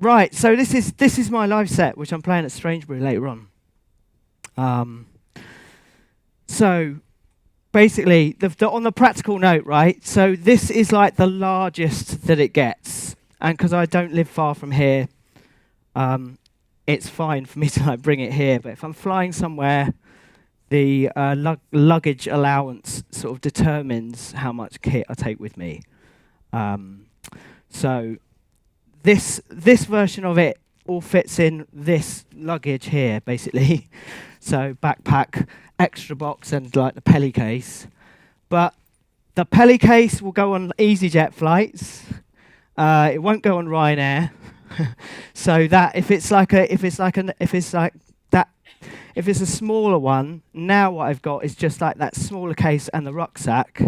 Right, so this is my live set, which I'm playing at Strangebury later on. So basically, on the practical note, right? So this is like the largest that it gets, and because I don't live far from here, it's fine for me to like bring it here. But if I'm flying somewhere, the luggage allowance sort of determines how much kit I take with me. So this version of it all fits in this luggage here, basically. So backpack, extra box, and like the Pelly case. But the Pelly case will go on EasyJet flights. It won't go on Ryanair. So that if it's a smaller one, now what I've got is just like that smaller case and the rucksack,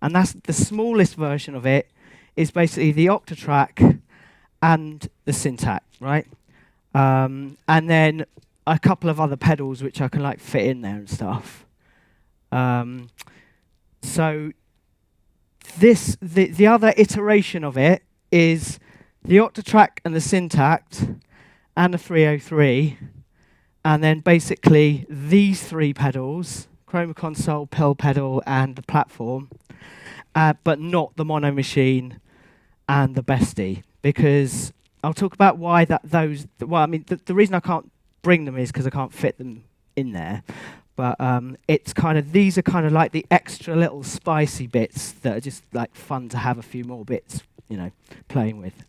and that's the smallest version of it. Is basically the Octatrack and the Syntakt, right? And then a couple of other pedals which I can like fit in there and stuff. So the other iteration of it is the Octatrack and the Syntakt and the 303, and then basically these three pedals: Chroma Console, Pill Pedal, and the platform, but not the Mono Machine and the Bestie, because I'll talk about why those. Well, I mean, the reason I can't bring them is because I can't fit them in there. But it's kind of, these are kind of like the extra little spicy bits that are just like fun to have a few more bits, playing with.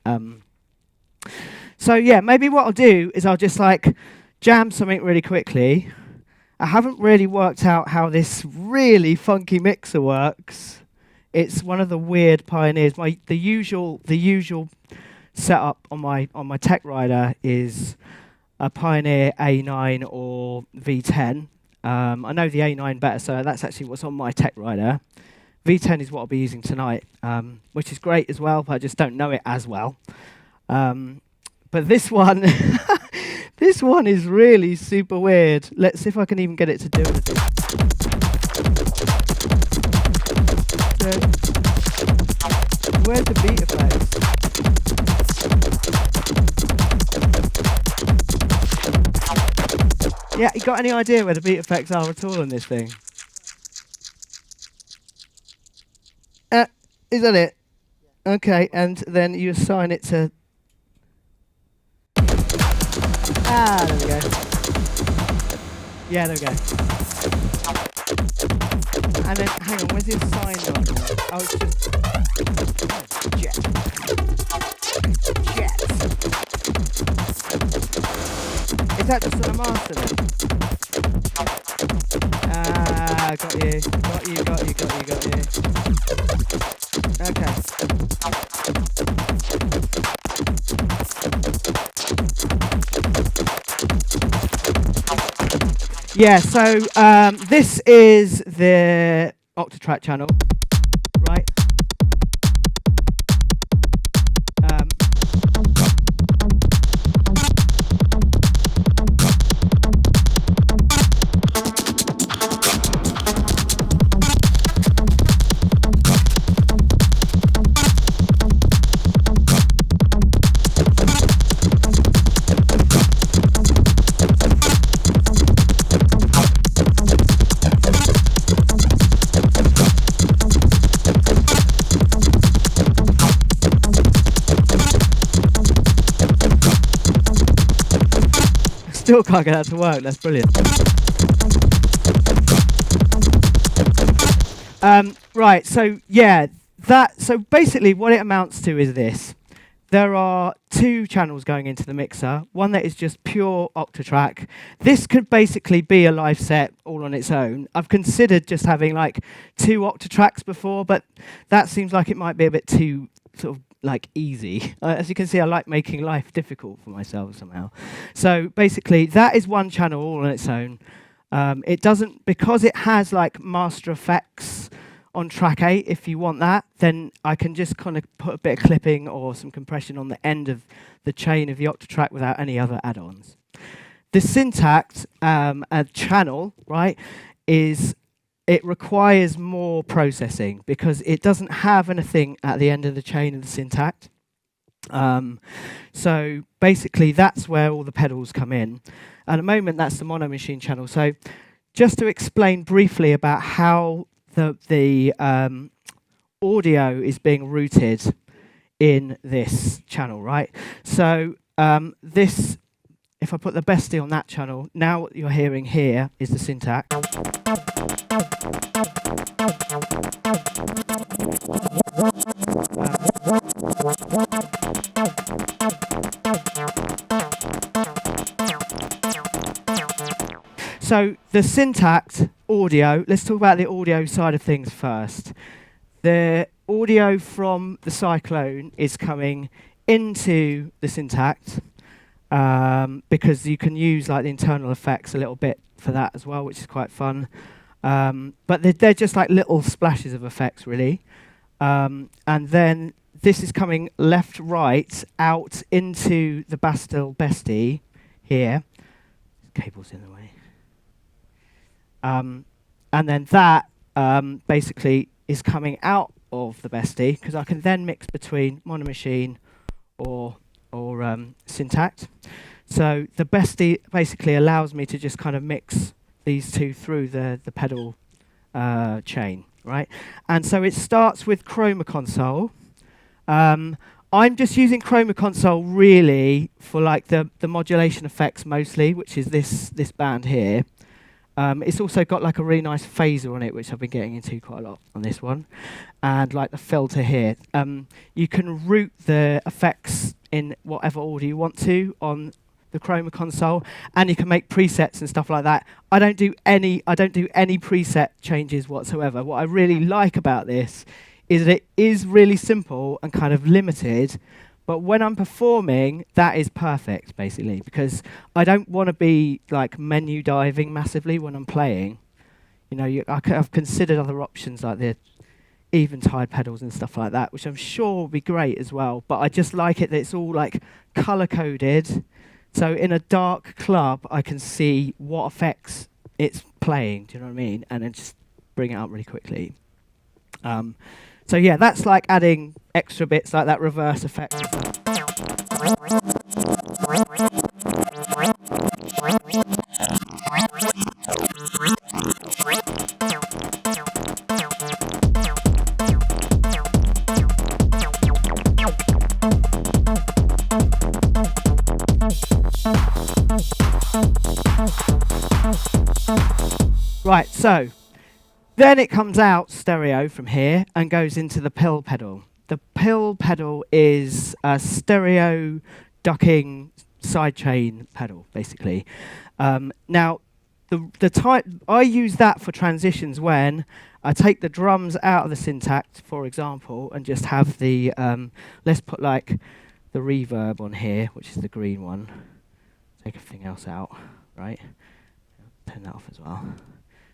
So yeah, maybe what I'll do is I'll just like jam something really quickly. I haven't really worked out how this really funky mixer works. It's one of the weird pioneers. The usual setup on my Tech Rider is a Pioneer A9 or V10. I know the A9 better, so that's actually what's on my Tech Rider. V10 is what I'll be using tonight, which is great as well, but I just don't know it as well. But this one, this one is really super weird. Let's see if I can even get it to do anything. So, where's the beat effects? Yeah, you got any idea where the beat effects are at all on this thing? Is that it? Okay, and then you assign it to... there we go. Yeah, there we go. And then, hang on, where's the assign button? Oh, it's just... Jet. Is that just on a master then? Got you. Okay. Yeah, so this is the Octatrack channel, right? Still can't get that to work. That's brilliant. Right, so yeah, so basically what it amounts to is this. There are two channels going into the mixer. One that is just pure Octatrack. This could basically be a live set all on its own. I've considered just having like two Octatracks before, but that seems like it might be a bit too sort of like easy. As you can see, I like making life difficult for myself somehow. So basically, that is one channel all on its own. It doesn't, because it has like master effects on track 8, if you want that, then I can just kind of put a bit of clipping or some compression on the end of the chain of the Octatrack without any other add-ons. The Syntakt channel, right, it requires more processing because it doesn't have anything at the end of the chain of the Syntakt. So basically, that's where all the pedals come in. At the moment, that's the mono machine channel. So just to explain briefly about how the audio is being routed in this channel, right? So this, if I put the Bestie on that channel, now what you're hearing here is the Syntakt. So the Syntakt audio, let's talk about the audio side of things first. The audio from the Cyclone is coming into the Syntakt because you can use like the internal effects a little bit for that as well, which is quite fun. But they're just like little splashes of effects, really. And then this is coming left, right, out into the Bestie here. Cable's in the way. And then that basically is coming out of the Bestie, because I can then mix between mono machine or Syntakt. So the Bestie basically allows me to just kind of mix these two through the pedal chain, right? And so it starts with Chroma Console. I'm just using Chroma Console really for like the modulation effects mostly, which is this band here. It's also got like a really nice phaser on it, which I've been getting into quite a lot on this one, and like the filter here. You can route the effects in whatever order you want to on the Chroma Console, and you can make presets and stuff like that. I don't do any preset changes whatsoever. What I really like about this is that it is really simple and kind of limited. But when I'm performing, that is perfect, basically, because I don't want to be like menu diving massively when I'm playing. You know, I've considered other options like the Eventide pedals and stuff like that, which I'm sure will be great as well. But I just like it that it's all like color coded. So in a dark club, I can see what effects it's playing. Do you know what I mean? And then just bring it up really quickly. So yeah, that's like adding extra bits like that reverse effect. Right, so then it comes out stereo from here and goes into the pill pedal. The pill pedal is a stereo ducking sidechain pedal, basically. Now, the type I use that for transitions when I take the drums out of the Syntakt, for example, and just have the let's put like the reverb on here, which is the green one. Take everything else out, right? Turn that off as well.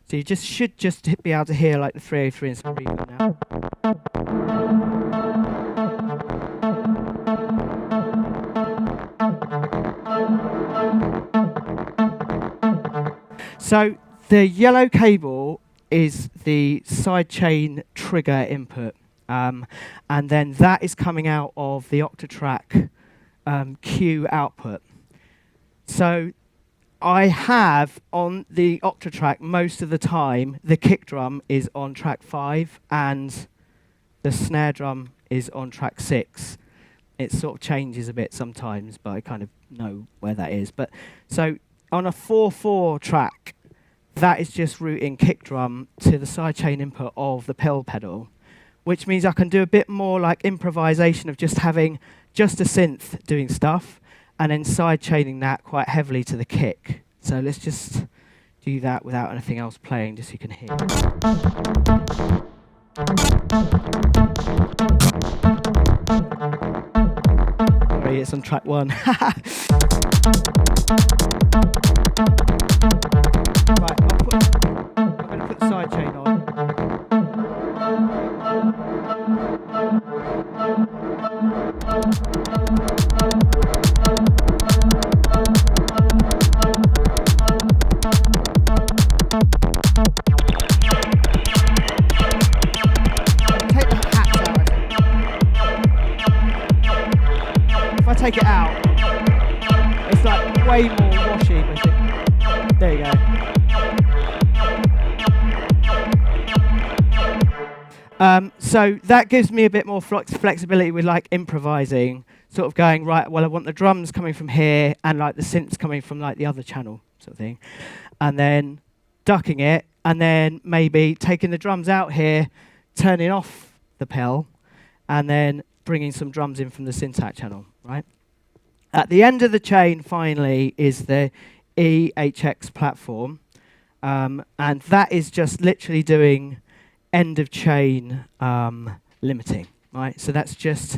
So you should just be able to hear like the 303 and some reverb now. So the yellow cable is the sidechain trigger input, and then that is coming out of the Octatrack Q output. So I have on the Octatrack most of the time the kick drum is on track 5 and the snare drum is on track 6. It sort of changes a bit sometimes, but I kind of know where that is. But so on a 4/4 track, that is just routing kick drum to the sidechain input of the pill pedal, which means I can do a bit more like improvisation of just having just a synth doing stuff, and then sidechaining that quite heavily to the kick. So let's just do that without anything else playing, just so you can hear. Sorry, it's on track 1. Right, I'm going to put the sidechain on. it's like way more washy. There you go. So that gives me a bit more flexibility with like improvising, sort of going, right, well, I want the drums coming from here and like the synths coming from like the other channel sort of thing. And then ducking it, and then maybe taking the drums out here, turning off the pedal, and then bringing some drums in from the Syntakt channel, right? At the end of the chain, finally, is the EHX platform. And that is just literally doing end of chain limiting, right? So that's just,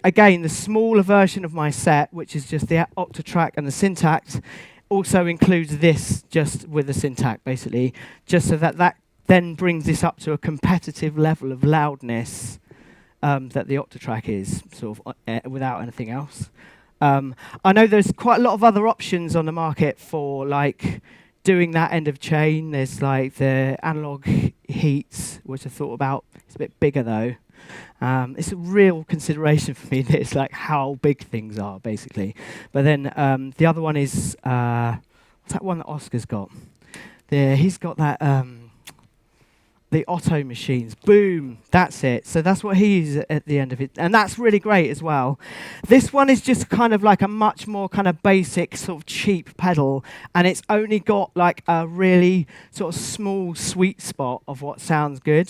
again, the smaller version of my set, which is just the Octatrack and the Syntakt, also includes this just with the Syntakt, basically, just so that that then brings this up to a competitive level of loudness that the Octatrack is, sort of without anything else. I know there's quite a lot of other options on the market for like doing that end of chain. There's like the analog heats, which I thought about. It's a bit bigger though. It's a real consideration for me. That it's like how big things are, basically. But then the other one is what's that one that Oscar's got? He's got that the Otto machines. Boom, that's it. So that's what he uses at the end of it, and that's really great as well. This one is just kind of like a much more kind of basic sort of cheap pedal, and it's only got like a really sort of small sweet spot of what sounds good.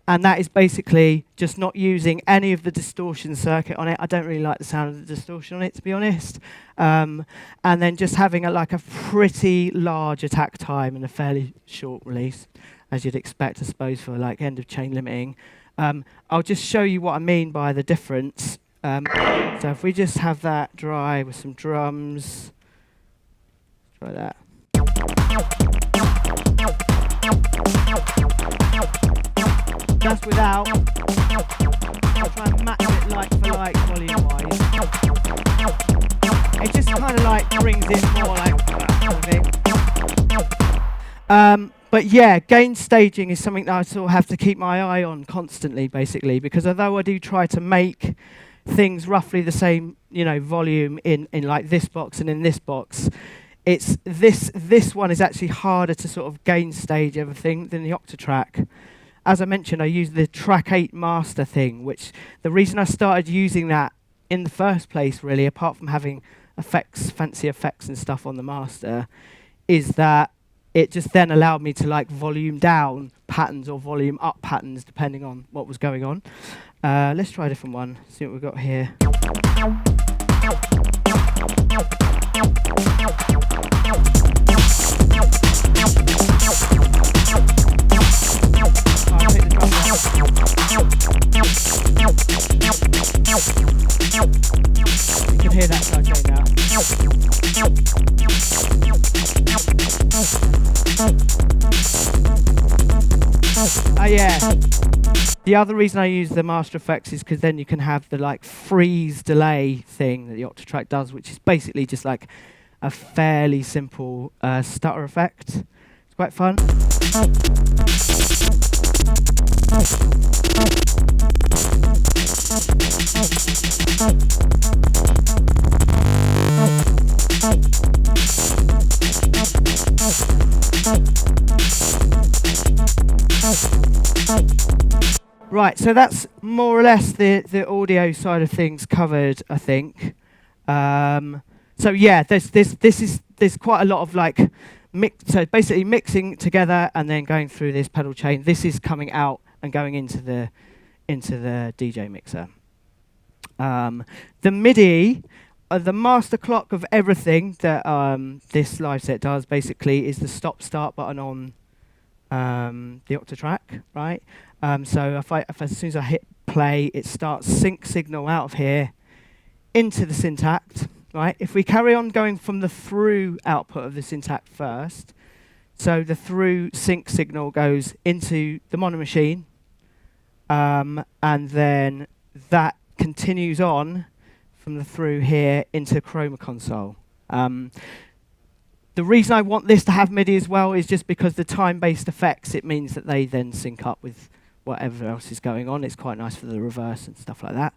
And that is basically just not using any of the distortion circuit on it. I don't really like the sound of the distortion on it, to be honest. And then just having like a pretty large attack time and a fairly short release, as you'd expect, I suppose, for like end of chain limiting. I'll just show you what I mean by the difference. So if we just have that dry with some drums, try that. That's without. I'll try and match it like for like volume-wise. It just kind of like brings it more like that kind of thing. But yeah, gain staging is something that I sort of have to keep my eye on constantly, basically, because although I do try to make things roughly the same, you know, volume in like this box and in this box, it's this one is actually harder to sort of gain stage everything than the Octatrack. As I mentioned, I use the Track 8 master thing, which the reason I started using that in the first place, really, apart from having effects, fancy effects and stuff on the master, is that it just then allowed me to like volume down patterns or volume up patterns depending on what was going on. Let's try a different one, see what we've got here. You can hear that sidechain now. Oh yeah. The other reason I use the master effects is because then you can have the like freeze delay thing that the Octatrack does, which is basically just like a fairly simple stutter effect. It's quite fun. Right, so that's more or less the audio side of things covered, I think. So yeah, there's quite a lot of like so basically mixing together and then going through this pedal chain. This is coming out and going into the DJ mixer. The MIDI, the master clock of everything that this live set does basically is the stop-start button on the Octatrack, right? So if as soon as I hit play, it starts sync signal out of here into the Syntakt, right? If we carry on going from the through output of the Syntakt first, so the through sync signal goes into the mono machine, and then that continues on from the through here into Chroma console. The reason I want this to have MIDI as well is just because the time-based effects, it means that they then sync up with whatever else is going on. It's quite nice for the reverse and stuff like that.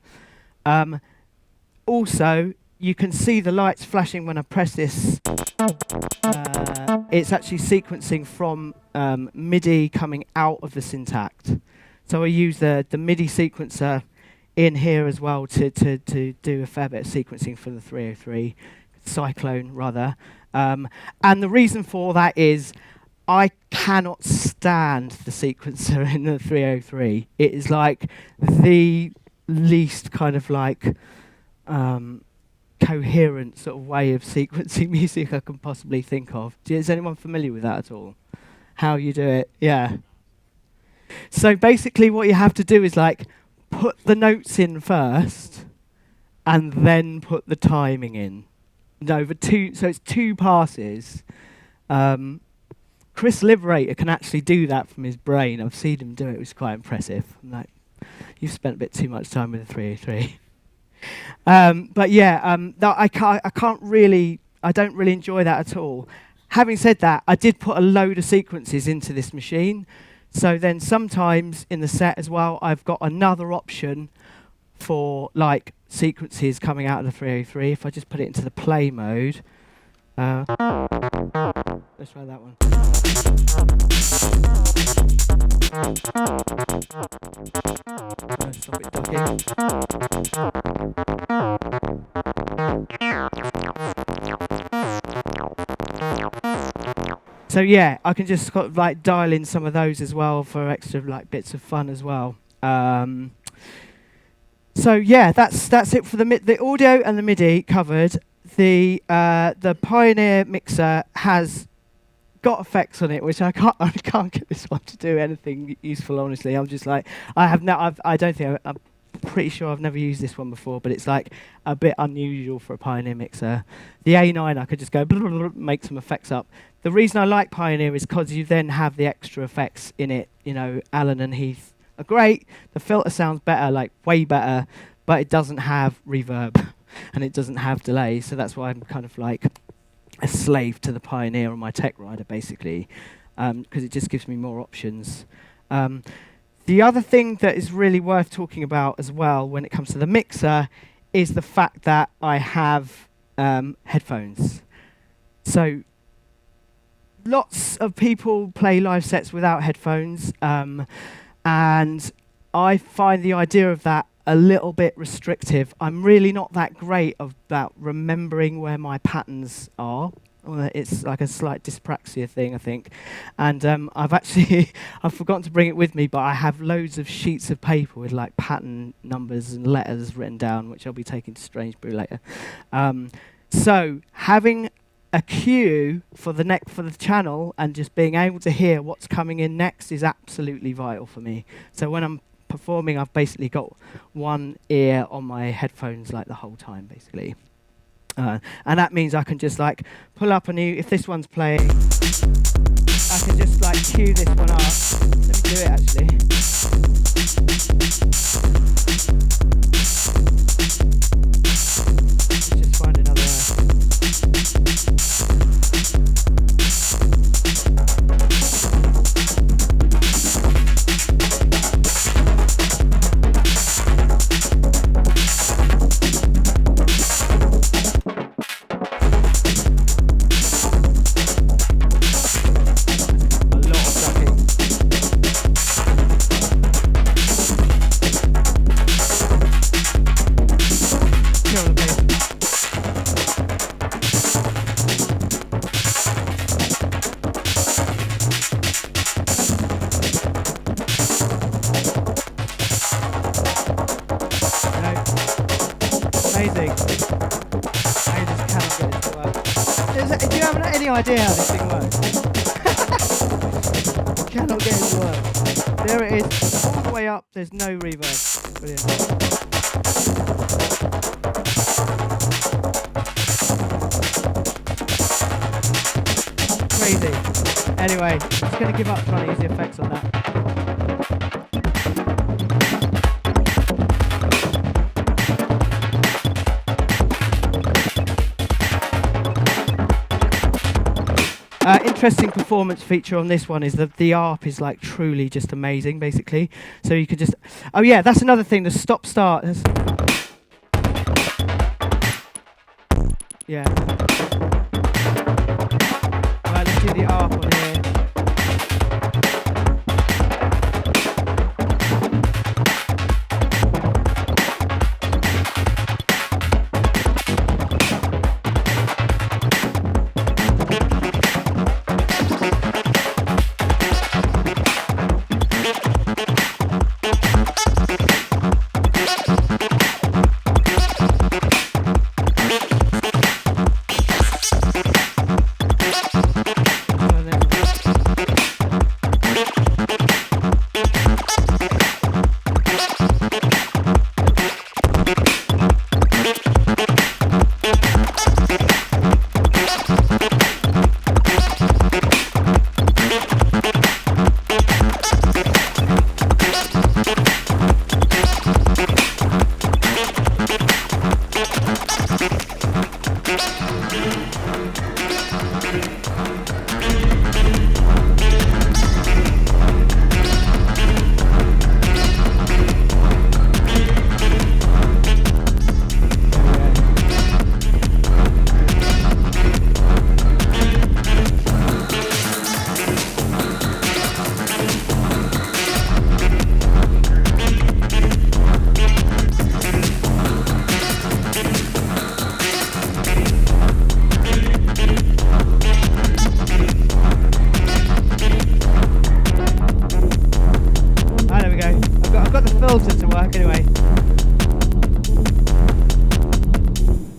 Also, you can see the lights flashing when I press this. It's actually sequencing from MIDI coming out of the Syntakt. So I use the MIDI sequencer in here as well to do a fair bit of sequencing for the 303, Cyclone rather. And the reason for that is I cannot stand the sequencer in the 303. It is like the least kind of like coherent sort of way of sequencing music I can possibly think of. Is anyone familiar with that at all? How you do it? Yeah. So basically what you have to do is like put the notes in first and then put the timing in. So it's 2 passes. Chris Liberator can actually do that from his brain. I've seen him do it. It was quite impressive. I'm like, you've spent a bit too much time with the 303. But yeah, I don't really enjoy that at all. Having said that, I did put a load of sequences into this machine. So then sometimes in the set as well, I've got another option for like sequences coming out of the 303. If I just put it into the play mode. Let's try that one. Stop it ducking. So yeah, I can just sort of like dial in some of those as well for extra like bits of fun as well. So yeah, that's it for the audio and the MIDI covered. The Pioneer mixer has got effects on it, which I can't get this one to do anything useful. Honestly, I'm just like I'm pretty sure I've never used this one before, but it's like a bit unusual for a Pioneer mixer. The A9 I could just go make some effects up. The reason I like Pioneer is because you then have the extra effects in it. You know, Alan and Heath are great. The filter sounds better, like way better, but it doesn't have reverb and it doesn't have delay. So that's why I'm kind of like a slave to the Pioneer on my Tech Rider, basically, because it just gives me more options. The other thing that is really worth talking about as well when it comes to the mixer is the fact that I have headphones. So lots of people play live sets without headphones, and I find the idea of that a little bit restrictive. I'm really not that great about remembering where my patterns are. It's like a slight dyspraxia thing, I think. And I've forgotten to bring it with me, but I have loads of sheets of paper with like pattern numbers and letters written down, which I'll be taking to Strange Brew later. So having a cue for the channel and just being able to hear what's coming in next is absolutely vital for me. So when I'm performing, I've basically got one ear on my headphones like the whole time, basically. And that means I can just like pull up a new, if this one's playing, I can just like cue this one up. Let me do it actually. Let's just find another. Idea how this thing works. Cannot get it to work. There it is, all the way up, there's no reverb. Brilliant. Crazy. Anyway, I'm just going to give up trying to use the effects on that. Interesting performance feature on this one is that the ARP is like truly just amazing, basically. So you can just, oh yeah, that's another thing, the stop start. Yeah. Right, let's do the ARP on here.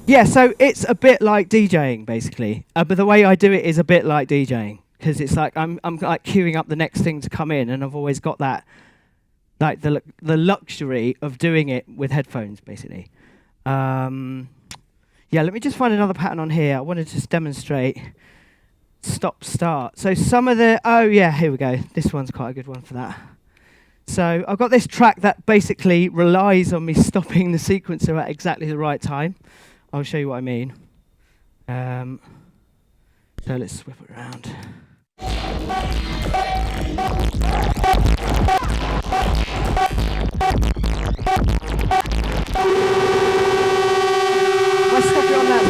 Yeah, so it's a bit like DJing basically, but the way I do it is a bit like DJing because it's like I'm like queuing up the next thing to come in, and I've always got that like the luxury of doing it with headphones basically. Yeah, let me just find another pattern on here. I wanted to just demonstrate stop start. So some of the here we go. This one's quite a good one for that. So I've got this track that basically relies on me stopping the sequencer at exactly the right time. I'll show you what I mean. So let's whip it around. If I stop it on that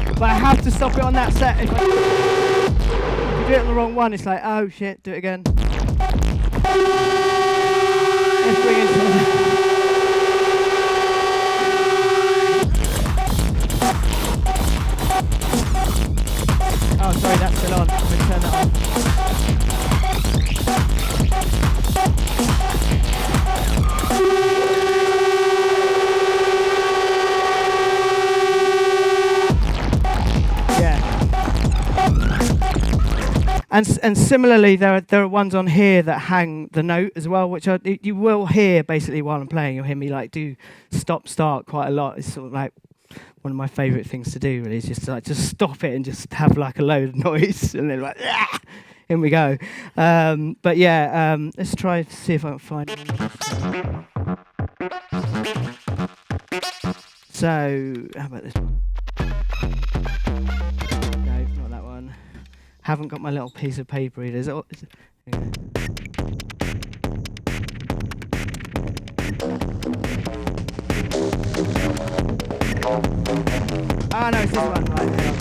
step. But I have to stop it on that set. If you do it on the wrong one, it's like, oh shit, do it again. Let's bring it to oh, sorry, that's still on. I'm going to turn that on. Yeah. And similarly, there are ones on here that hang the note as well, which you will hear basically while I'm playing. You'll hear me like do stop start quite a lot. It's sort of like one of my favourite things to do. Really, is just to, like just stop it and just have like a load of noise, and then like in we go. But yeah, let's try to see if I can find. So how about this one? No, not that one. Haven't got my little piece of paper either. Is it? Ah, no, it's this one. Right, hang on.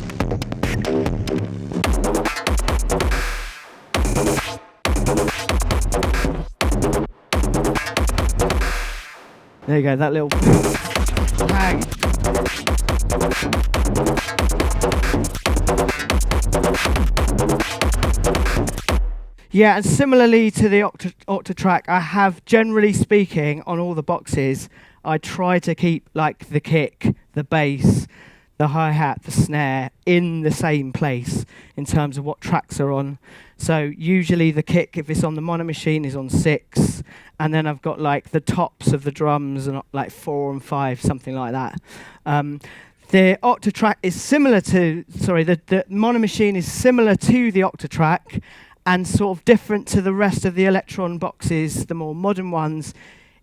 There you go, that little hang. Yeah, and similarly to the Octatrack, I have, generally speaking, on all the boxes, I try to keep like the kick, the bass, the hi-hat, the snare in the same place in terms of what tracks are on. So usually the kick, if it's on the mono machine, is on 6, and then I've got like the tops of the drums and like 4 and 5, something like that. The Octatrack is similar to, the mono machine is similar to the Octatrack, and sort of different to the rest of the Electron boxes, the more modern ones,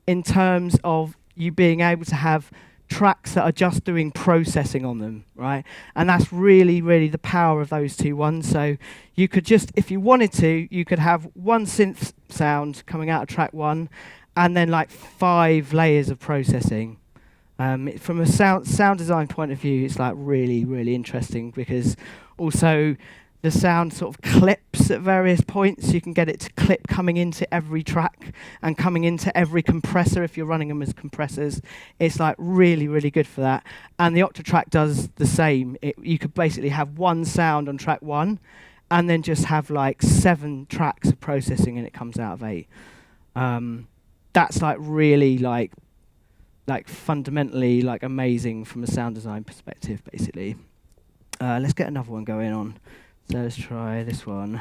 in terms of you being able to have tracks that are just doing processing on them, right? And that's really, really the power of those two ones. So you could just, if you wanted to, you could have one synth sound coming out of track 1, and then like 5 layers of processing. From a sound design point of view, it's like really, really interesting, because also the sound sort of clips at various points. You can get it to clip coming into every track and coming into every compressor if you're running them as compressors. It's like really, really good for that. And the Octatrack does the same. You could basically have one sound on track 1 and then just have like 7 tracks of processing, and it comes out of 8. That's like really like fundamentally like amazing from a sound design perspective, basically. Let's get another one going on. So let's try this one.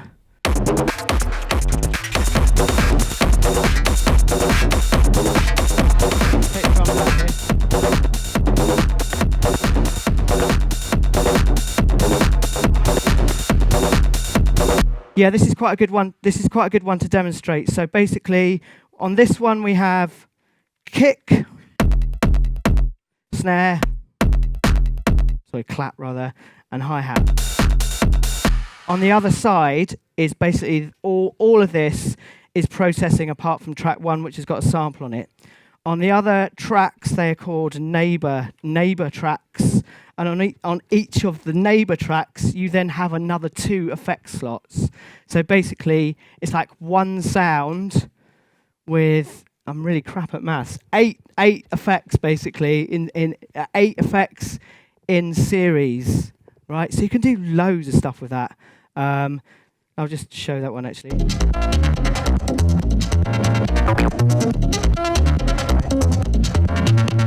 Yeah, this is quite a good one. This is quite a good one to demonstrate. So basically, on this one we have kick, snare, clap rather, and hi-hat. On the other side is basically all of this is processing apart from track 1, which has got a sample on it. On the other tracks, they are called neighbor tracks, and on each of the neighbor tracks, you then have another 2 effect slots. So basically, it's like one sound with, I'm really crap at maths, 8 effects basically in 8 effects in series, right? So you can do loads of stuff with that. I'll just show that one actually.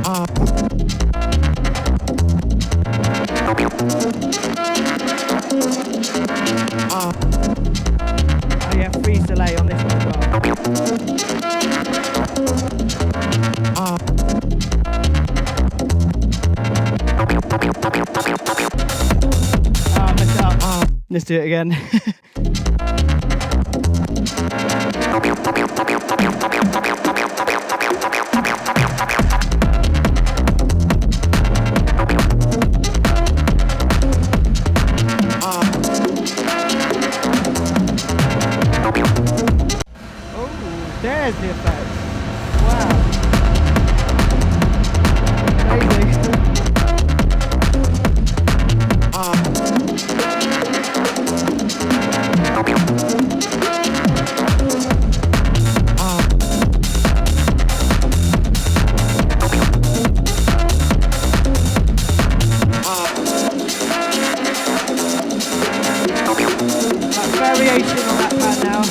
Oh yeah, freeze delay on this one as well. I messed it up. Let's do it again. There's the effect. Wow. Amazing. That variation on that pad now.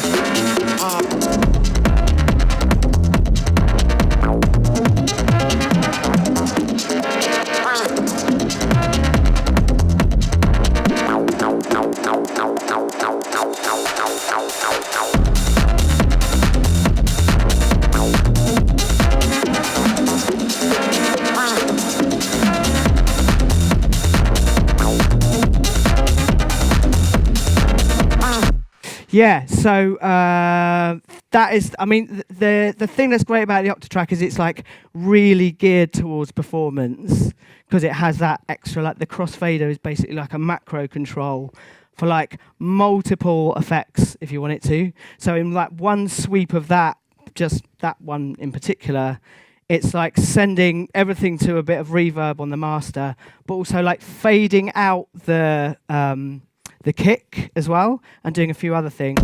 Yeah, so that is, I mean, the thing that's great about the Octatrack is it's like really geared towards performance, because it has that extra, like the crossfader is basically like a macro control for like multiple effects if you want it to. So in like one sweep of that, just that one in particular, it's like sending everything to a bit of reverb on the master, but also like fading out the kick as well, and doing a few other things.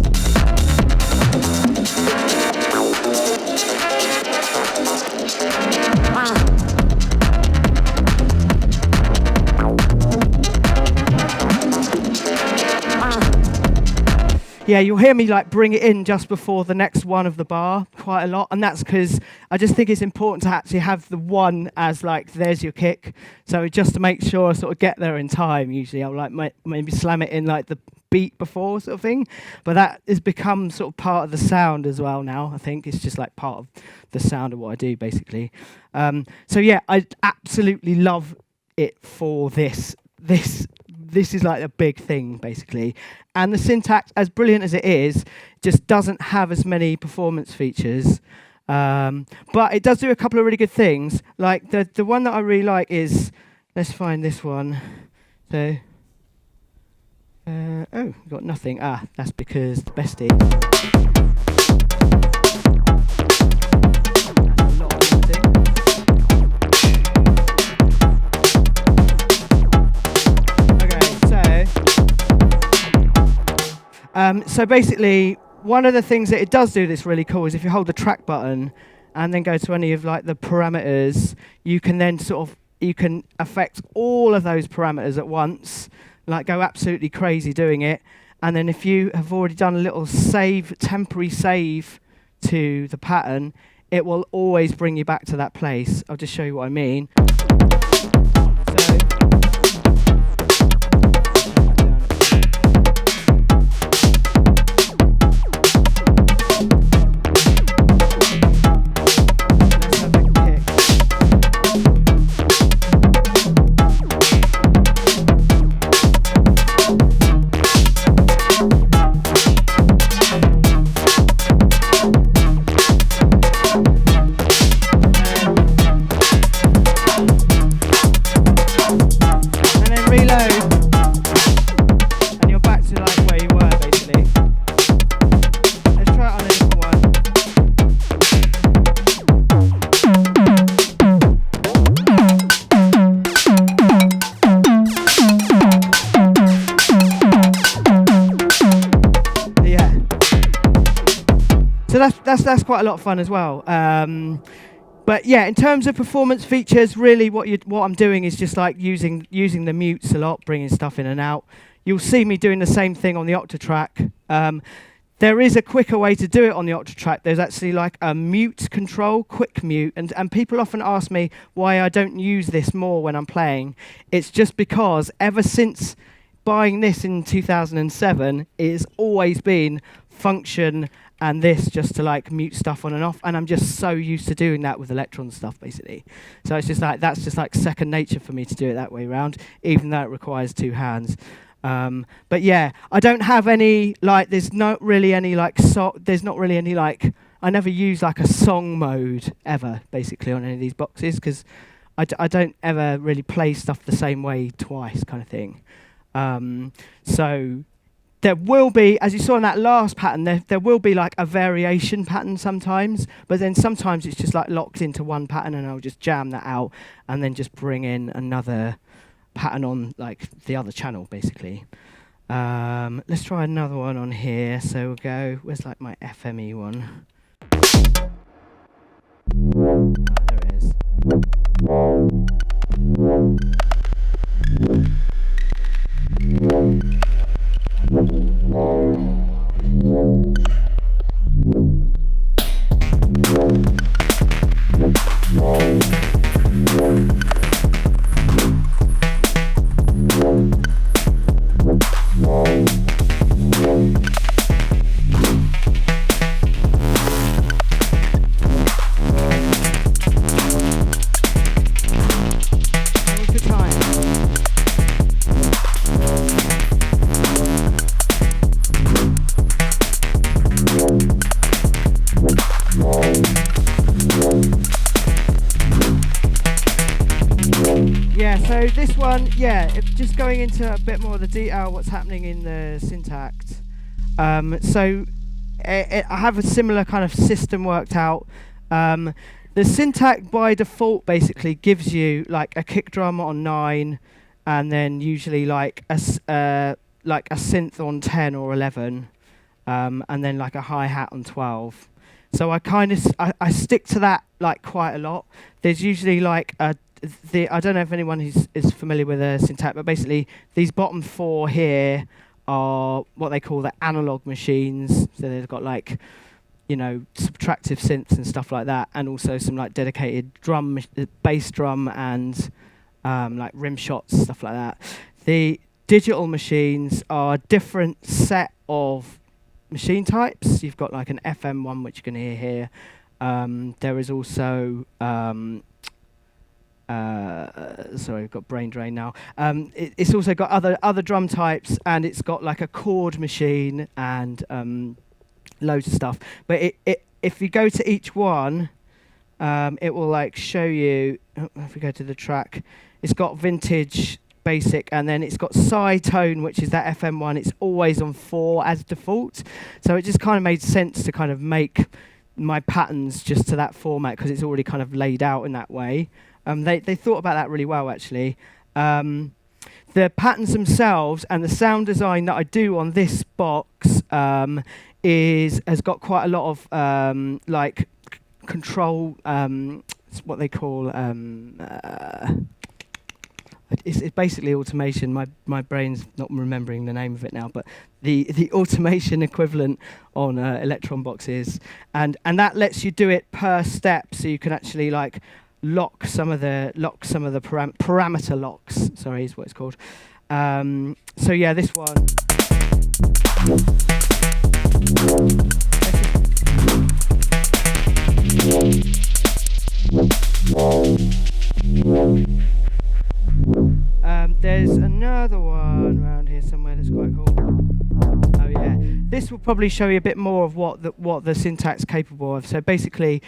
Yeah, you'll hear me like bring it in just before the next one of the bar quite a lot, and that's because I just think it's important to actually have the one as like, there's your kick. So just to make sure I sort of get there in time, usually I'll like maybe slam it in like the beat before sort of thing. But that has become sort of part of the sound as well now, I think. It's just like part of the sound of what I do, basically. So yeah, I absolutely love it for this. This is like a big thing, basically. And the Syntakt, as brilliant as it is, just doesn't have as many performance features. But it does do a couple of really good things. Like the one that I really like is, let's find this one. So, oh, we've got nothing. Ah, that's because the bestie. So basically, one of the things that it does do that's really cool is if you hold the track button and then go to any of like the parameters, you can then you can affect all of those parameters at once, like go absolutely crazy doing it. And then if you have already done a little temporary save to the pattern, it will always bring you back to that place. I'll just show you what I mean. So, that's quite a lot of fun as well. But yeah, in terms of performance features, really what I'm doing is just like using the mutes a lot, bringing stuff in and out. You'll see me doing the same thing on the Octatrack. There is a quicker way to do it on the Octatrack. There's actually like a mute control, quick mute, and people often ask me why I don't use this more when I'm playing. It's just because ever since buying this in 2007, it's always been function and this just to like mute stuff on and off, and I'm just so used to doing that with Electron stuff basically. So it's just like that's just like second nature for me to do it that way around, even though it requires two hands. But yeah, I don't have any like. There's not really any like. There's not really any like. I never use like a song mode ever basically on any of these boxes because I don't ever really play stuff the same way twice kind of thing. So. There will be, as you saw in that last pattern, there will be like a variation pattern sometimes, but then sometimes it's just like locked into one pattern and I'll just jam that out and then just bring in another pattern on like the other channel basically. Let's try another one on here. So we'll go, where's like my FME one? Oh, there it is. So this one, yeah, just going into a bit more of the detail, what's happening in the Syntakt. I have a similar kind of system worked out. The Syntakt by default basically gives you like a kick drum on 9, and then usually like a synth on 10 or 11, and then like a hi-hat on 12. So I stick to that like quite a lot. There's usually like I don't know if anyone is familiar with a Syntakt, but basically these bottom 4 here are what they call the analog machines. So they've got like, you know, subtractive synths and stuff like that, and also some like dedicated drum, bass drum, and like rim shots, stuff like that. The digital machines are a different set of machine types. You've got like an FM one, which you can hear here. There is also sorry, I've got brain drain now. It's also got other drum types, and it's got like a chord machine and loads of stuff. But if you go to each one, it will like show you. Oh, if we go to the track, it's got vintage, basic, and then it's got side tone, which is that FM one. It's always on 4 as default, so it just kind of made sense to kind of make my patterns just to that format because it's already kind of laid out in that way. They thought about that really well, actually. The patterns themselves and the sound design that I do on this box has got quite a lot of like control. It's what they call. It's basically automation. My brain's not remembering the name of it now, but the automation equivalent on Electron boxes, and that lets you do it per step, so you can actually like lock some of the parameter locks. Sorry, is what it's called. So yeah, this one. There's another one around here somewhere that's quite cool. Oh yeah, this will probably show you a bit more of what the Syntakt's capable of. So basically,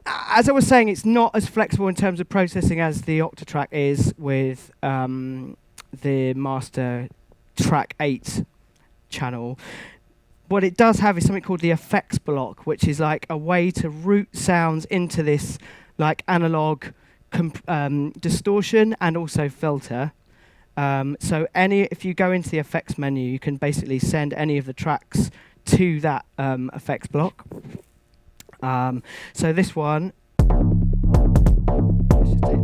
as I was saying, it's not as flexible in terms of processing as the Octatrack is with the master track 8 channel. What it does have is something called the effects block, which is like a way to route sounds into this like analog distortion and also filter. So if you go into the effects menu, you can basically send any of the tracks to that effects block. So this one, let's just take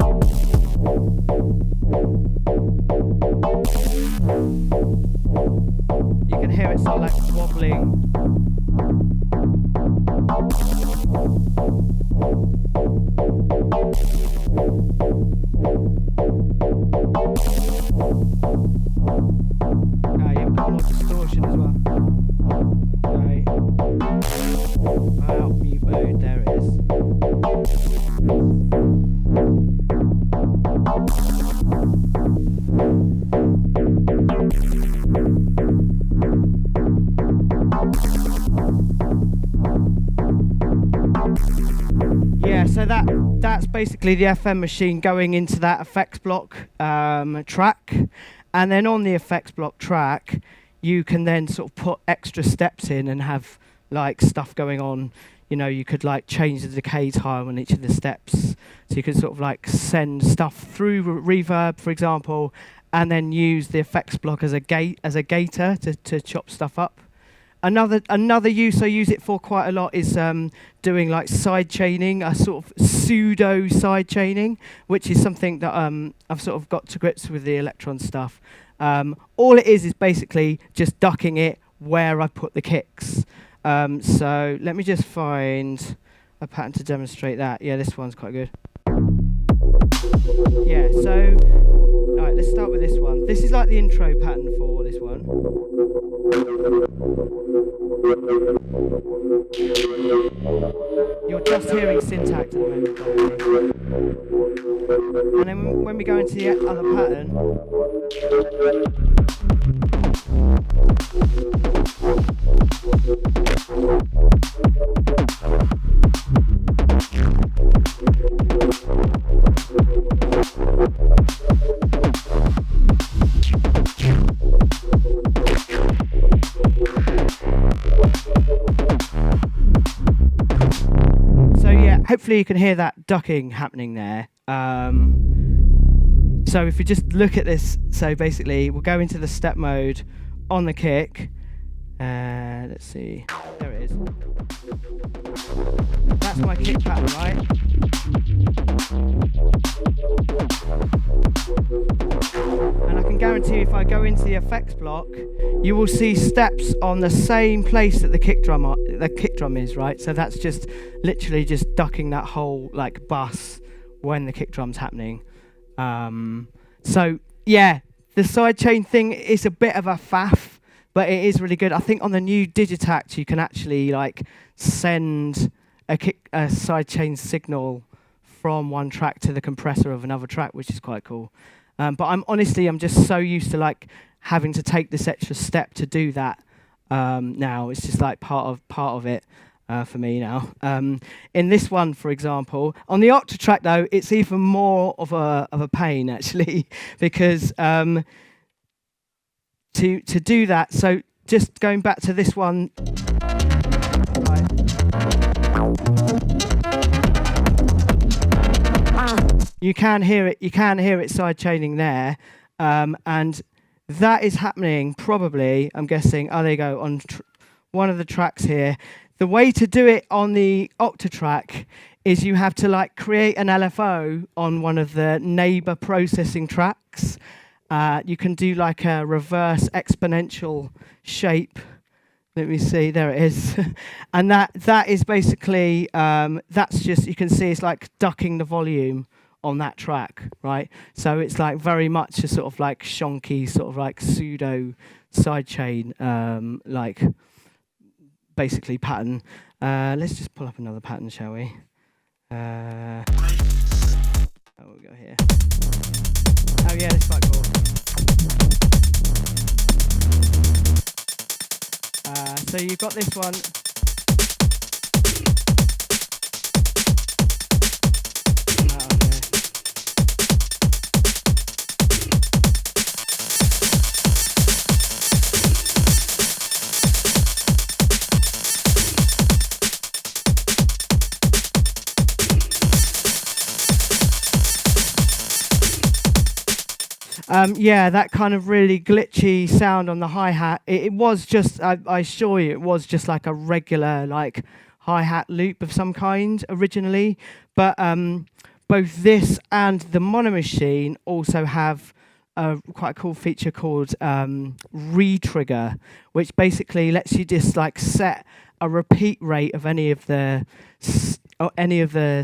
you can hear it sort of like wobbling. You've got more distortion as well. Right. Out mute mode, there it is. Yeah, so that's basically the FM machine going into that effects block track, and then on the effects block track, you can then sort of put extra steps in and have like stuff going on. You know, you could like change the decay time on each of the steps, so you could sort of like send stuff through reverb, for example, and then use the effects block as a gator to chop stuff up. Another use I use it for quite a lot is doing like side chaining, a sort of pseudo side chaining, which is something that I've sort of got to grips with the Electron stuff. All it is basically just ducking it where I put the kicks. So let me just find a pattern to demonstrate that. Yeah, this one's quite good. Yeah, so all right, let's start with this one. This is like the intro pattern for this one. You're just hearing Syntakt at the moment, probably. And then when we go into the other pattern, hopefully you can hear that ducking happening there. So if we just look at this, so basically we'll go into the step mode on the kick. Let's see, there it is. That's my kick pattern, right? And I can guarantee if I go into the effects block, you will see steps on the same place that the kick drum is, right? So that's just literally just ducking that whole like bus when the kick drum's happening. So yeah, the sidechain thing is a bit of a faff, but it is really good. I think on the new Digitact you can actually like send a sidechain signal from one track to the compressor of another track, which is quite cool. But I'm just so used to like having to take this extra step to do that now. It's just like part of it. for me now. In this one, for example, on the Octatrack though, it's even more of a pain actually, because to do that, so just going back to this one, right. You can hear it side chaining there, and that is happening probably, I'm guessing, oh there you go, on one of the tracks here. The way to do it on the Octatrack is you have to like create an LFO on one of the neighbor processing tracks. You can do like a reverse exponential shape. Let me see, there it is. And that is basically, that's just, you can see it's like ducking the volume on that track, right? So it's like very much a sort of like shonky, sort of like pseudo sidechain, like basically pattern. Let's just pull up another pattern, shall we? Oh, we'll go here. Oh yeah, that's quite cool. So you've got this one. Yeah, that kind of really glitchy sound on the hi-hat. It was just, I assure you, it was just like a regular like hi-hat loop of some kind originally. But both this and the mono machine also have quite a cool feature called re-trigger, which basically lets you just like set a repeat rate of any of the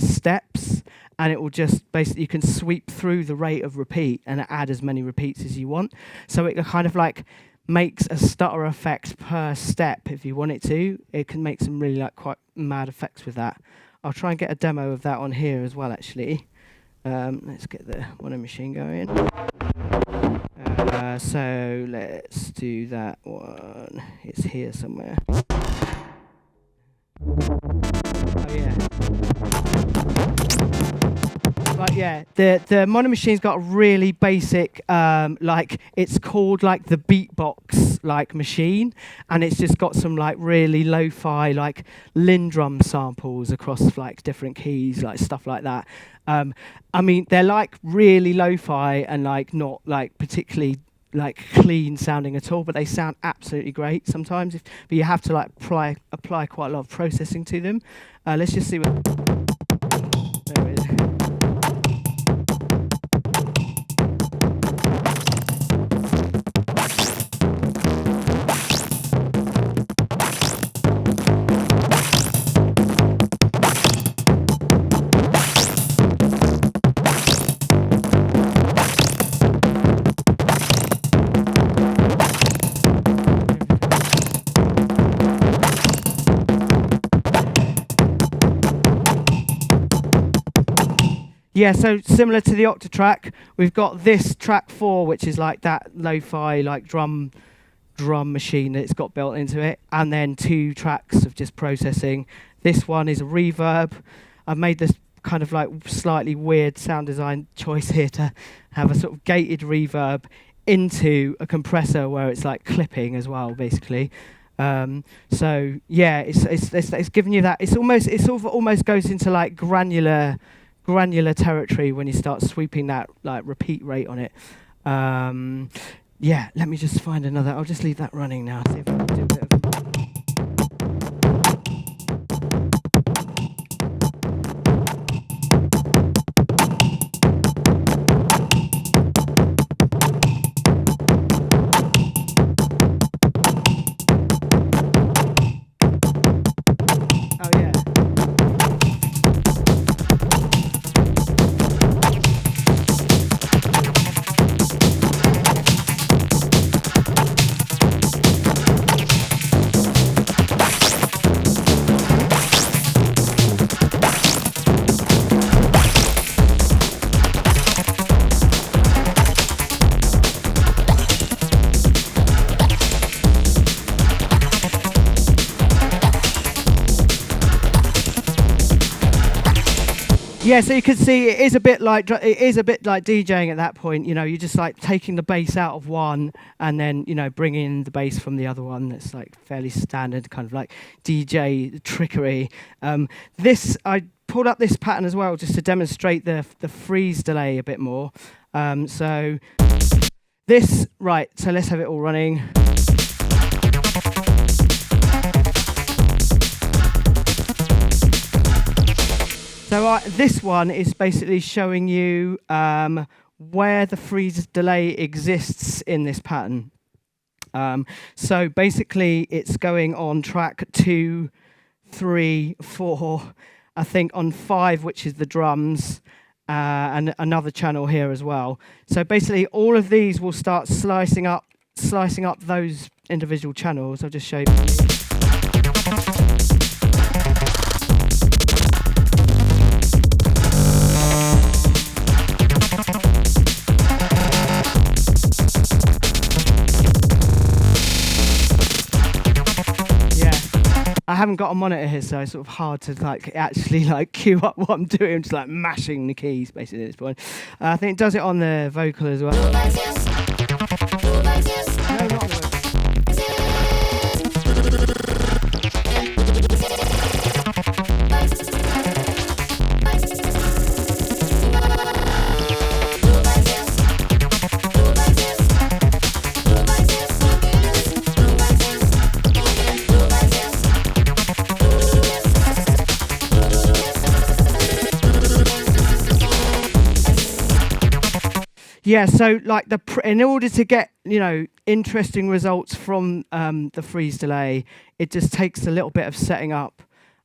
steps. And it will just basically, you can sweep through the rate of repeat and add as many repeats as you want. So it kind of like makes a stutter effect per step if you want it to. It can make some really like quite mad effects with that. I'll try and get a demo of that on here as well actually. Let's get the mono machine going. So let's do that one. It's here somewhere. Oh yeah. But yeah, the mono machine's got a really basic, like it's called like the beatbox like machine, and it's just got some like really lo-fi like Lindrum samples across like different keys, like stuff like that. I mean, they're like really lo-fi and like not like particularly like clean sounding at all, but they sound absolutely great sometimes. But you have to like apply quite a lot of processing to them. Let's just see what. There it is. Yeah, so similar to the Octatrack, we've got this track 4, which is like that lo-fi like drum machine that it's got built into it, and then 2 tracks of just processing. This one is a reverb. I've made this kind of like slightly weird sound design choice here to have a sort of gated reverb into a compressor where it's like clipping as well, basically. So yeah, it's giving you that. It sort of almost goes into like granular territory when you start sweeping that like repeat rate on it. Yeah, let me just find another. I'll just leave that running now. See if I can do a bit of. Yeah, so you can see it is a bit like DJing at that point. You know, you're just like taking the bass out of one and then, you know, bringing in the bass from the other one. That's like fairly standard kind of like DJ trickery. I pulled up this pattern as well just to demonstrate the freeze delay a bit more. So let's have it all running. So this one is basically showing you where the freeze delay exists in this pattern. So basically it's going on track 2, 3, 4, I think on 5, which is the drums, and another channel here as well. So basically all of these will start slicing up those individual channels. I'll just show you. I haven't got a monitor here, so it's sort of hard to like actually like cue up what I'm doing. I'm just like mashing the keys basically at this point. I think it does it on the vocal as well. No, not on the vocal. Yeah, so like in order to get, you know, interesting results from the freeze delay, it just takes a little bit of setting up.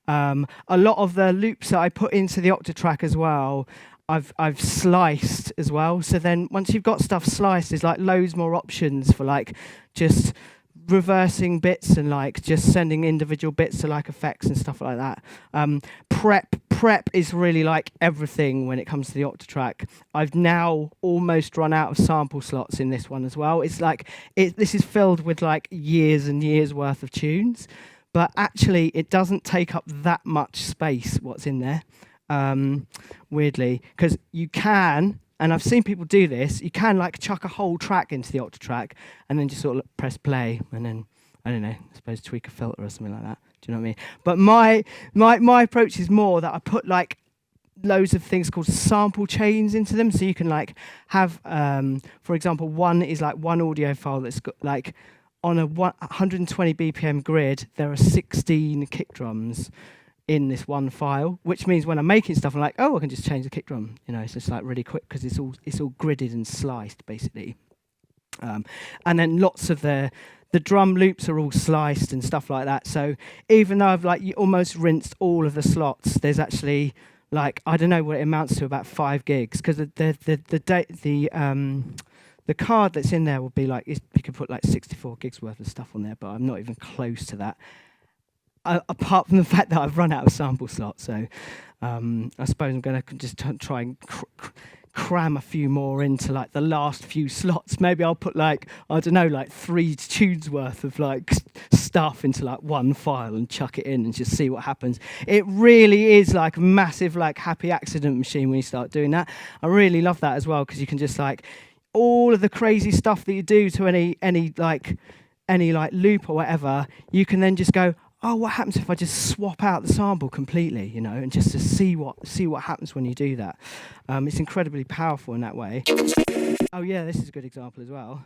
A lot of the loops that I put into the Octatrack as well, I've sliced as well. So then once you've got stuff sliced, there's like loads more options for like just reversing bits and like just sending individual bits to like effects and stuff like that. Prep is really like everything when it comes to the Octatrack. I've now almost run out of sample slots in this one as well. It's like this is filled with like years and years worth of tunes, but actually it doesn't take up that much space what's in there, weirdly, because you can, and I've seen people do this, you can like chuck a whole track into the Octatrack and then just sort of press play and then, I don't know, I suppose tweak a filter or something like that. Do you know what I mean? But my approach is more that I put like loads of things called sample chains into them, so you can like have, for example, one is like one audio file that's got like on a 120 BPM grid, there are 16 kick drums in this one file, which means when I'm making stuff, I'm like, oh, I can just change the kick drum. You know, it's just like really quick because it's all gridded and sliced basically. And then lots of the drum loops are all sliced and stuff like that. So even though I've like almost rinsed all of the slots, there's actually like, I don't know what it amounts to, about 5 gigs, because the card that's in there will be like, you could put like 64 gigs worth of stuff on there, but I'm not even close to that. Apart from the fact that I've run out of sample slots, so I suppose I'm going to just try and cram a few more into like the last few slots. Maybe I'll put like, I don't know, like 3 tunes worth of like stuff into like one file and chuck it in and just see what happens. It really is like a massive like happy accident machine when you start doing that. I really love that as well, because you can just like all of the crazy stuff that you do to any loop or whatever, you can then just go, oh, what happens if I just swap out the sample completely, you know, and just to see what happens when you do that. It's incredibly powerful in that way. Oh yeah, this is a good example as well.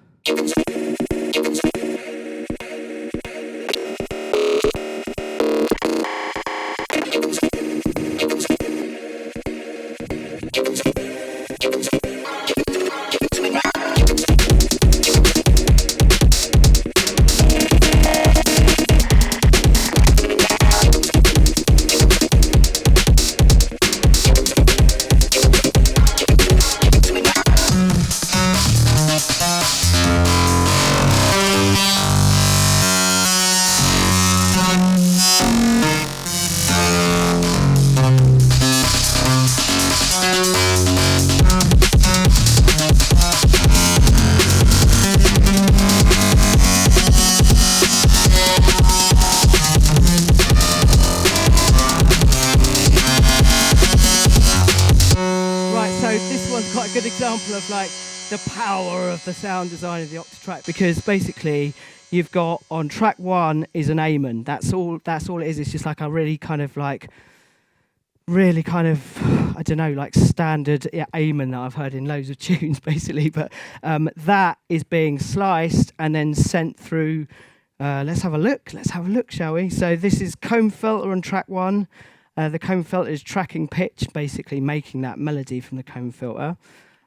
a good example of like the power of the sound design of the Octatrack, because basically you've got on track 1 is an Amon. That's all it is. It's just like a really kind of I don't know, like standard Amon that I've heard in loads of tunes basically, but that is being sliced and then sent through. Let's have a look, shall we? So this is comb filter on track 1. The comb filter is tracking pitch, basically making that melody from the comb filter.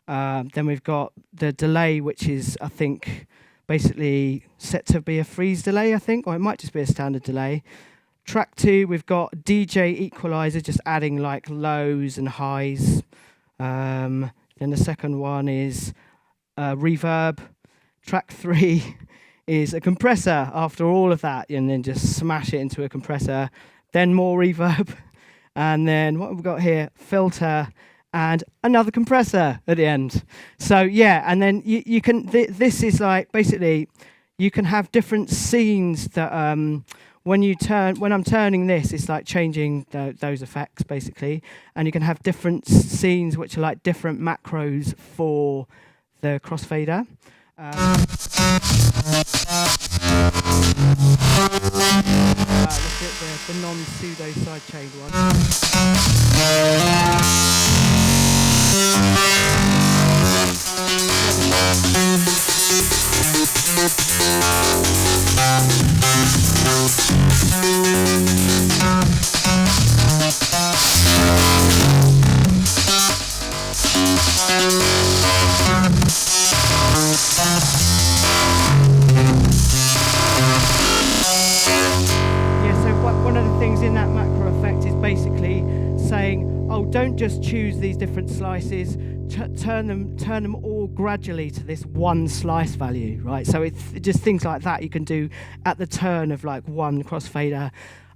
Then we've got the delay, which is, I think, basically set to be a freeze delay, I think, or it might just be a standard delay. Track 2, we've got DJ equalizer, just adding like lows and highs. Then the second one is reverb. Track 3 is a compressor after all of that, and then just smash it into a compressor. Then more reverb. And then what have we got here? Filter and another compressor at the end. So yeah, and then you can, this is like, basically, you can have different scenes that when I'm turning this, it's like changing those effects basically, and you can have different scenes which are like different macros for the crossfader. Let's get the non-pseudo sidechained one. One of the things in that macro effect is basically saying, oh, don't just choose these different slices, turn them all gradually to this one slice value, right? So it's just things like that you can do at the turn of like one crossfader.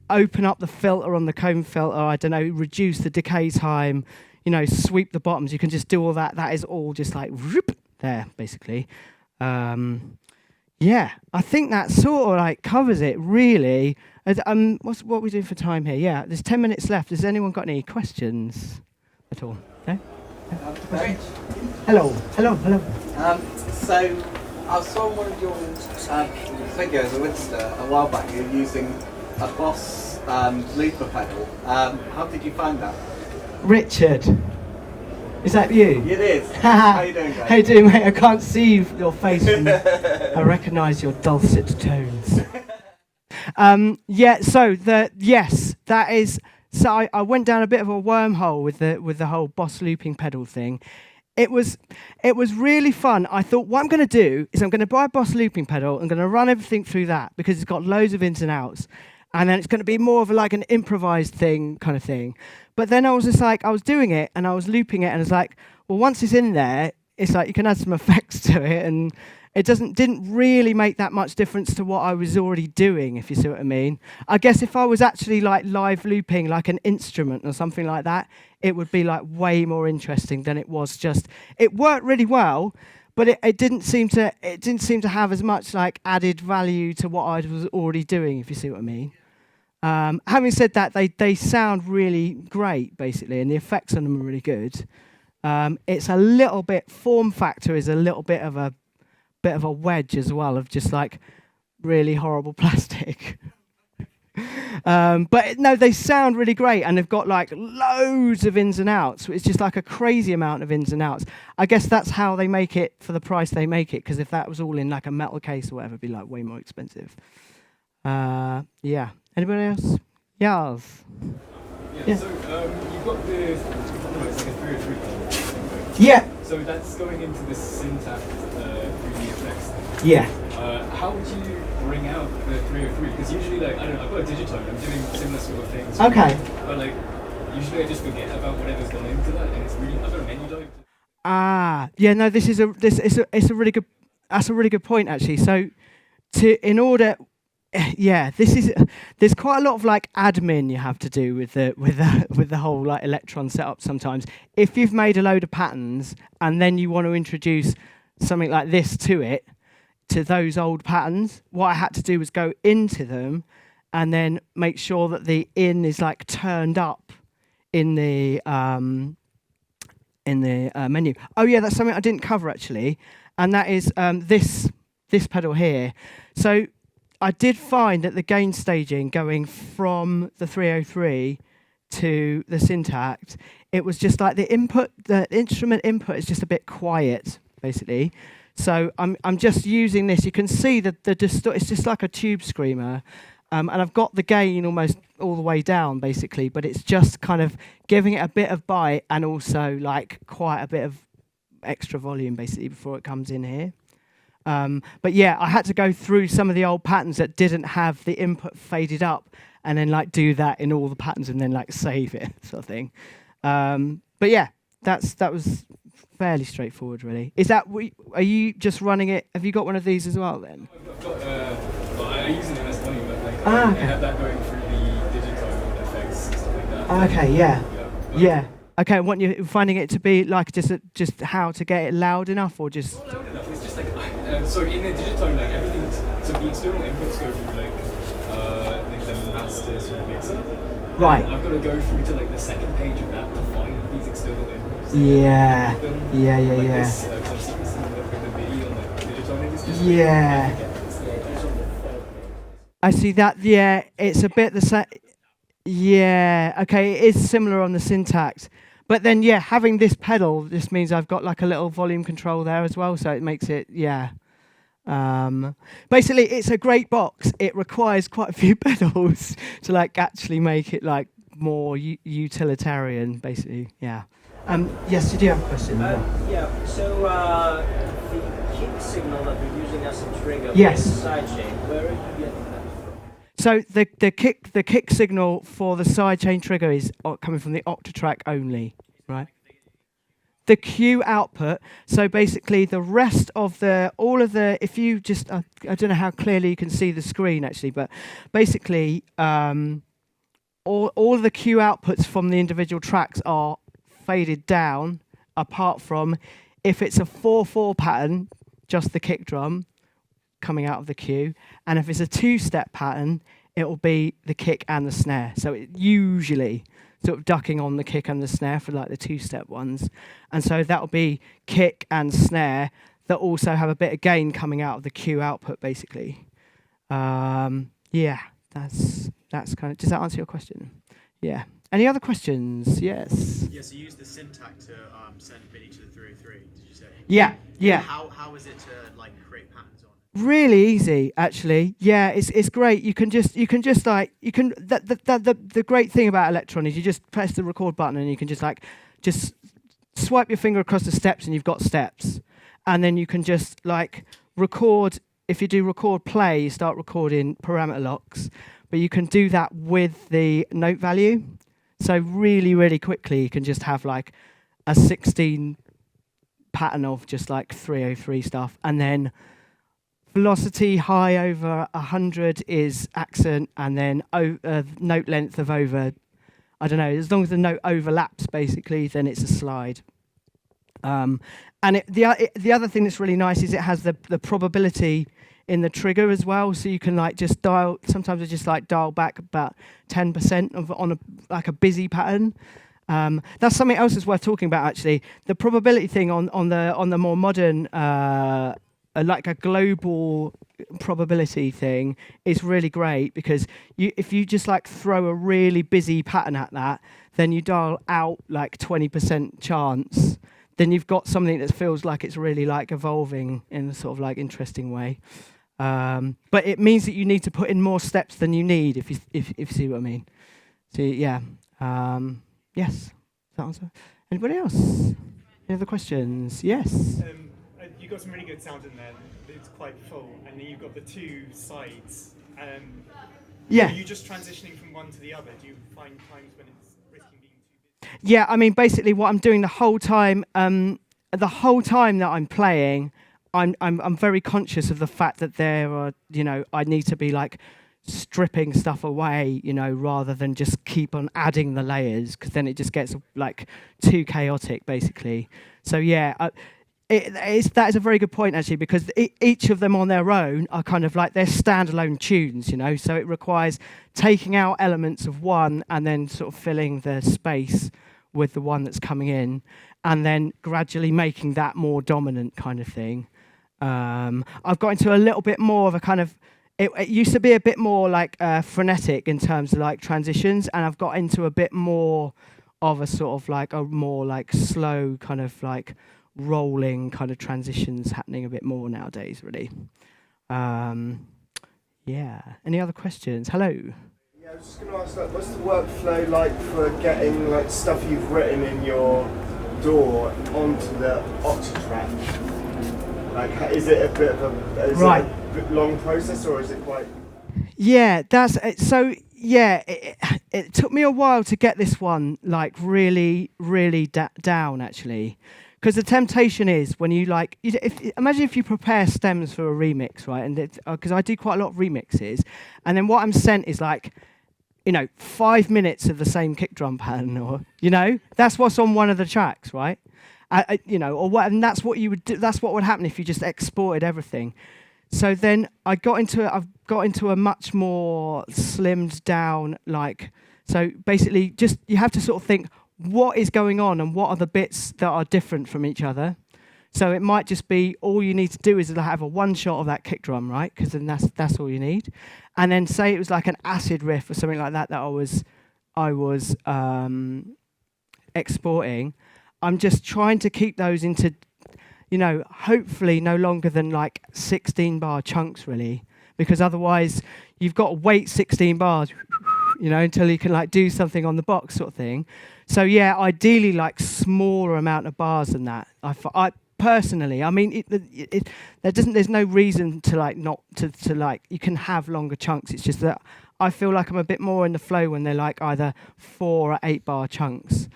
Open up the filter on the comb filter, I don't know, reduce the decay time, you know, sweep the bottoms. You can just do all that. That is all just like whoop, there, basically. Yeah, I think that sort of like covers it really. What are we doing for time here? Yeah, there's 10 minutes left. Has anyone got any questions at all? No? Hello. So I saw one of your videos on Insta a while back. You were using a Boss looper pedal. How did you find that? Richard, is that you? It is. How you doing, guys? How you doing, mate? I can't see your face. I recognise your dulcet tones. That is. So I went down a bit of a wormhole with the whole Boss looping pedal thing. It was really fun. I thought what I'm going to do is I'm going to buy a Boss looping pedal. I'm going to run everything through that because it's got loads of ins and outs, and then it's going to be more of like an improvised thing kind of thing. But then I was just like, I was doing it and I was looping it, and it's like, well, once it's in there, it's like you can add some effects to it, and it didn't really make that much difference to what I was already doing, if you see what I mean. I guess if I was actually like live looping like an instrument or something like that, it would be like way more interesting than it was just. It worked really well, but it didn't seem to have as much like added value to what I was already doing, if you see what I mean. Having said that, they sound really great basically, and the effects on them are really good. It's a little bit, form factor is a little bit of a wedge as well, of just like really horrible plastic. But no, they sound really great, and they've got like loads of ins and outs. It's just like a crazy amount of ins and outs. I guess that's how they make it for the price they make it, because if that was all in like a metal case or whatever, it'd be like way more expensive. Yeah. Anybody else? Yes. Yeah. So you've got it's like a 303 pedal. Yeah. So that's going into the Syntakt 3D effects. Yeah. How would you bring out the 303? Because usually, like, I don't know, I've got a digitone, I'm doing similar sort of things. Okay. But like, usually I just forget about whatever's gone into that, and it's really, I've got a menu dive. Yeah. No, it's a really good. That's a really good point actually. So, there's quite a lot of like admin you have to do with the whole like Electron setup sometimes. If you've made a load of patterns and then you want to introduce something like this to those old patterns, what I had to do was go into them and then make sure that the in is like turned up in the menu. Oh yeah, that's something I didn't cover actually, and that is this pedal here. So I did find that the gain staging going from the 303 to the Syntakt, it was just like the instrument input is just a bit quiet, basically. So I'm just using this. You can see that it's just like a tube screamer, and I've got the gain almost all the way down, basically. But it's just kind of giving it a bit of bite and also like quite a bit of extra volume, basically, before it comes in here. But yeah, I had to go through some of the old patterns that didn't have the input faded up, and then like do that in all the patterns, and then like save it, sort of thing. But yeah, that was fairly straightforward, really. Is that are you just running it? Have you got one of these as well then? I've got, well, I use an MS-20, but like okay. I have that going through the digital effects and stuff like that. Okay, yeah. Okay, and what you're finding it to be like just how to get it loud enough, or just? Not loud enough. It's just like so in the digital, like everything. So the external inputs go through like the master sort of mixer. Right. I've got to go through to like the second page of that to find these external inputs. Yeah. Like this, so I've seen this in the video on the digital, and it's just I see that. Yeah, it's a bit the same. Yeah. Okay, it is similar on the Syntakt. But then, yeah, having this pedal, this means I've got like a little volume control there as well, so it makes it, yeah. Basically, it's a great box. It requires quite a few pedals to like actually make it like more utilitarian, basically, yeah. Yes, did you have a question? Yeah, so the kick signal that we're using as a trigger yes. for the sidechain, where are you getting that from? So the kick signal for the sidechain trigger is coming from the Octatrack only, right? The Q output. So basically, the rest of all of the, if you just, I don't know how clearly you can see the screen actually, but basically, all of the Q outputs from the individual tracks are faded down, apart from if it's a 4/4 pattern, just the kick drum coming out of the Q, and if it's a 2-step pattern, it will be the kick and the snare. So it usually sort of ducking on the kick and the snare for like the 2-step ones, and so that will be kick and snare that also have a bit of gain coming out of the Q output, basically. Yeah, that's kind of. Does that answer your question? Yeah. Any other questions? Yes. Yes, you use the Syntakt to send MIDI to the 303. Did you say? Yeah. How is it to like create patterns on? Really easy, actually. Yeah, it's great. You can just like the great thing about Electron is you just press the record button and you can just swipe your finger across the steps and you've got steps, and then you can just like record. If you do record play, you start recording parameter locks, but you can do that with the note value. So really, really quickly, you can just have like a 16 pattern of just like 303 stuff, and then velocity high over 100 is accent, and then note length of over, I don't know, as long as the note overlaps, basically, then it's a slide. And the other thing that's really nice is it has the probability in the trigger as well, so you can like just dial. Sometimes I just like dial back about 10% on a busy pattern. That's something else that's worth talking about actually. The probability thing on the more modern, like a global probability thing, is really great because if you just like throw a really busy pattern at that, then you dial out like 20% chance. Then you've got something that feels like it's really like evolving in a sort of like interesting way. But it means that you need to put in more steps than you need, if you see what I mean. So yeah, yes. That answer. Anybody else? Any other questions? Yes. You've got some really good sound in there. It's quite full, and then you've got the two sides. Yeah. Are you just transitioning from one to the other? Do you find times when it's risking being too busy? Yeah, I mean, basically, what I'm doing the whole time that I'm playing, I'm very conscious of the fact that there are, I need to be like stripping stuff away, rather than just keep on adding the layers, because then it just gets like too chaotic, basically. So yeah, that is a very good point actually, because each of them on their own are kind of like they're standalone tunes, So it requires taking out elements of one and then sort of filling the space with the one that's coming in, and then gradually making that more dominant kind of thing. I've got into a little bit more of a kind of, it used to be a bit more like frenetic in terms of like transitions, and I've got into a bit more of a sort of like a more like slow kind of like rolling kind of transitions happening a bit more nowadays, really. Yeah. Any other questions? Hello. Yeah, I was just going to ask, like, what's the workflow like for getting like stuff you've written in your door onto the Octatrack? Like, is it a bit of a long process, or is it quite? Yeah, that's it. So yeah, it took me a while to get this one like really down actually, because the temptation is when you like, imagine if you prepare stems for a remix, right? And because I do quite a lot of remixes, and then what I'm sent is like, 5 minutes of the same kick drum pattern, or that's what's on one of the tracks, right? Or what, and that's what you would do. That's what would happen if you just exported everything. So then I've got into a much more slimmed down, like, so basically just you have to sort of think what is going on and what are the bits that are different from each other. So it might just be all you need to do is have a one shot of that kick drum, right? Because then that's all you need. And then say it was like an acid riff or something like that I was exporting. I'm just trying to keep those into, hopefully no longer than like 16 bar chunks, really, because otherwise you've got to wait 16 bars, until you can like do something on the box sort of thing. So yeah, ideally like smaller amount of bars than that. I personally, I mean, there's no reason to like not to like, you can have longer chunks. It's just that I feel like I'm a bit more in the flow when they're like either 4 or 8 bar chunks.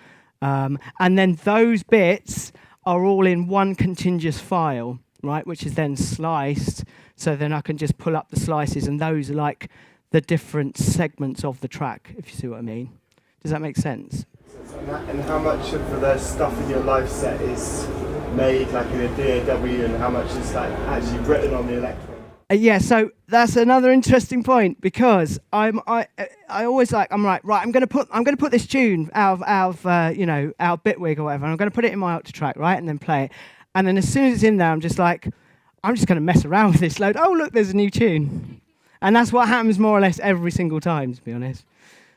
And then those bits are all in one contiguous file, right, which is then sliced. So then I can just pull up the slices, and those are like the different segments of the track, if you see what I mean. Does that make sense? And how much of the stuff in your live set is made like in a DAW, and how much is like actually written on the Electron? Yeah, so that's another interesting point, because I always like, I'm like, right, I'm gonna put this tune out of Bitwig or whatever, and I'm gonna put it in my Octatrack, right, and then play it, and then as soon as it's in there, I'm just gonna mess around with this load. Oh look, there's a new tune, and that's what happens more or less every single time, to be honest.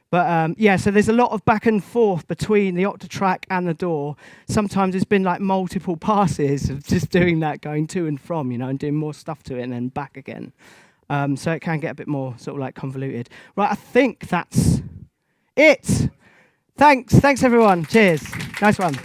But yeah, so there's a lot of back and forth between the Octatrack and the DAW. Sometimes it's been like multiple passes of just doing that, going to and from, and doing more stuff to it and then back again. So it can get a bit more sort of like convoluted. Right, I think that's it. Thanks everyone. Cheers. Nice one.